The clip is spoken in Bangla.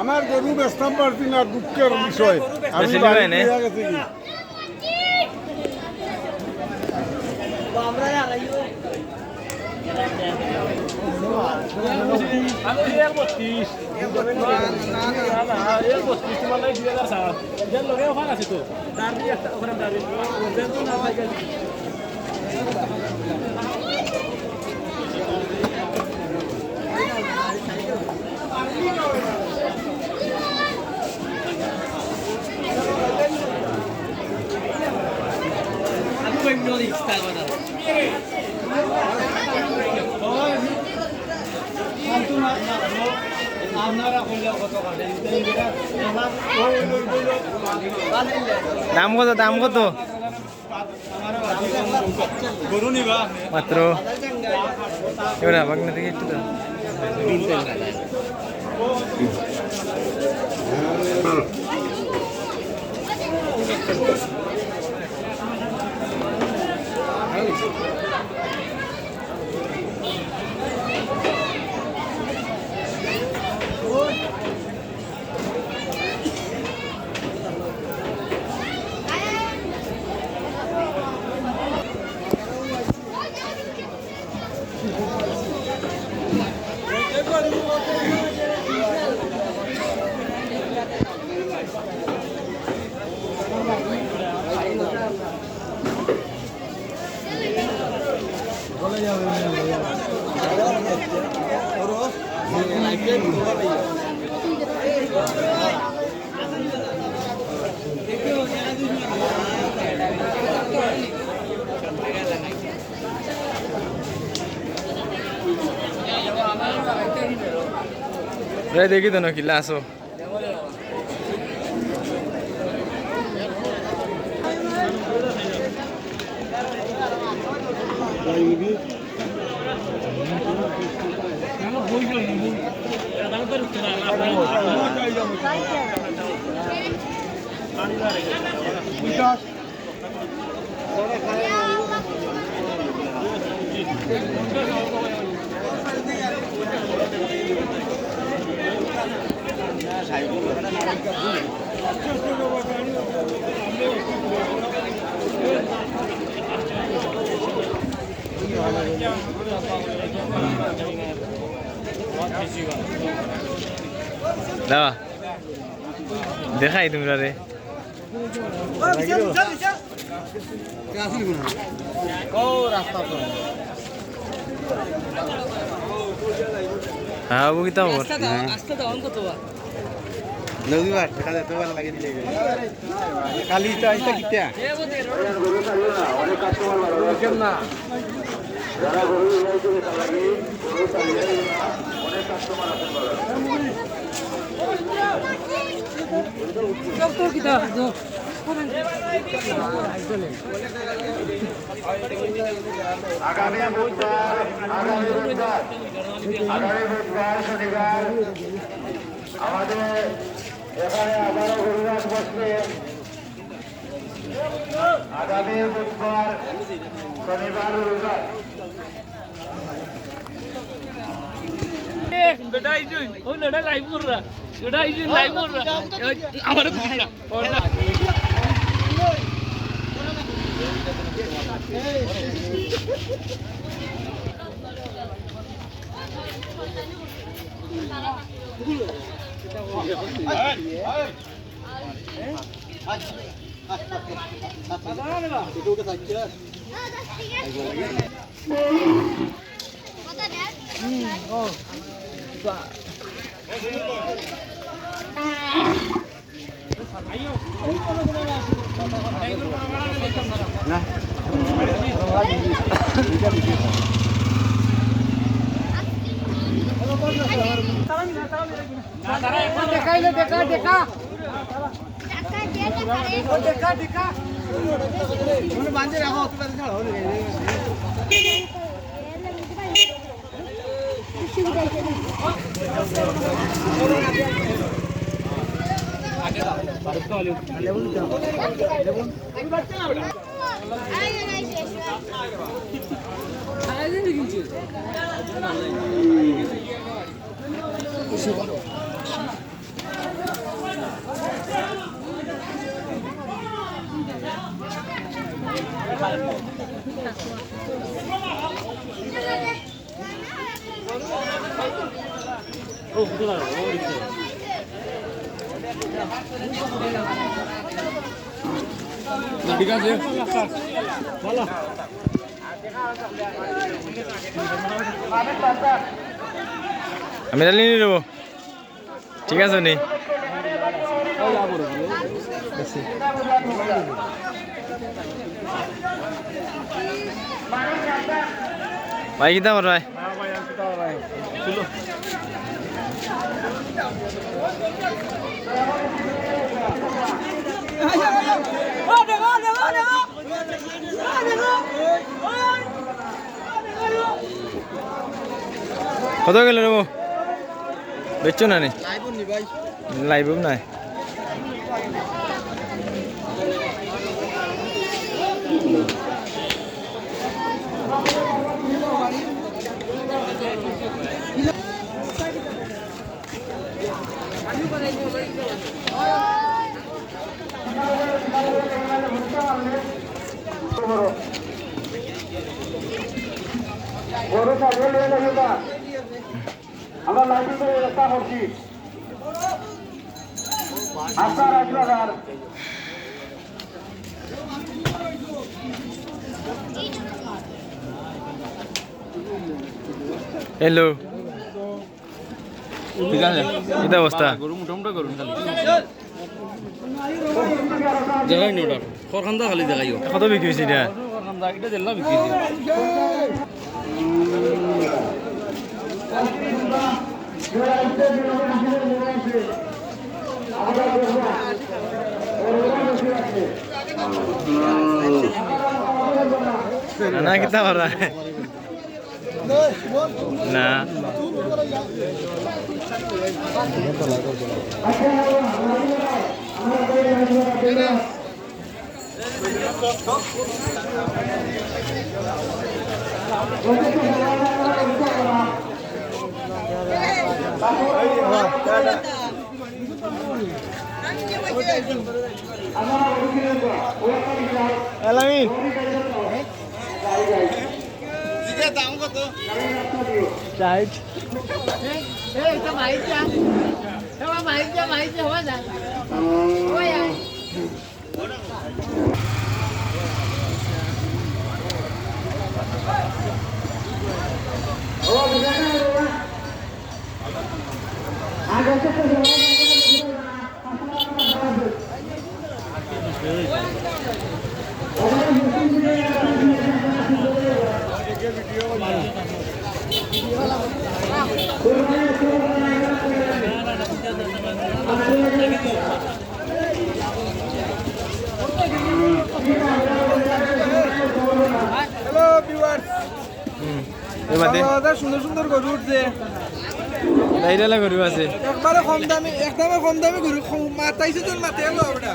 আমার গরু বেচতাম পারছি না, দুঃখের বিষয়। দাম কত দাম কত মাত্র এবার বাগনা থেকে একটু দাম দেখি তো নাকি লাসো দাও দেখাই তোমরা রে হ্যাঁ বুকি তো রবিবার সেখানে তো ভালো লাগে দিলে কালি তো আইতা কিটা অনেক কাস্টমার ভালো না যারা গরু লাইছে তার লাগি গরু চালিয়ে অনেক কাস্টমার আছেন ভালো সব তো কিটা আগামী বুধবার শনিবার আমাদের এখানে আবারও গরুরাজ বসবে। আগামী বুধবার শনিবার রবিবার আমার ঠিক আছে আমি তাহলে নিয়ে নেবো ঠিক আছে নি ভাই কিতা বড় ভাই কত গেল নেবো বেচছো না নি লাইভ নাই আমরা লাইটিং করে ব্যবস্থা করছি আপনার আসবার হ্যালো ঠিক আছে কিতা অবস্থা গরু মোটামুটি গরু খালি জায়গায় নি ওটার খরখান্দা খালি জায়গায়ও কত বিক্রি হয়েছে এটা খরখান্দা এটা জেলা বিক্রি না কিতা বড় না Alamin. Right. হ্যালো ভিউয়ার্স সুন্দর সুন্দর গরু উঠছে দাইরালা গরু আছে একবারে একদমে কম দামি গরু মাতাইছে তোর মাথায় এলো ওটা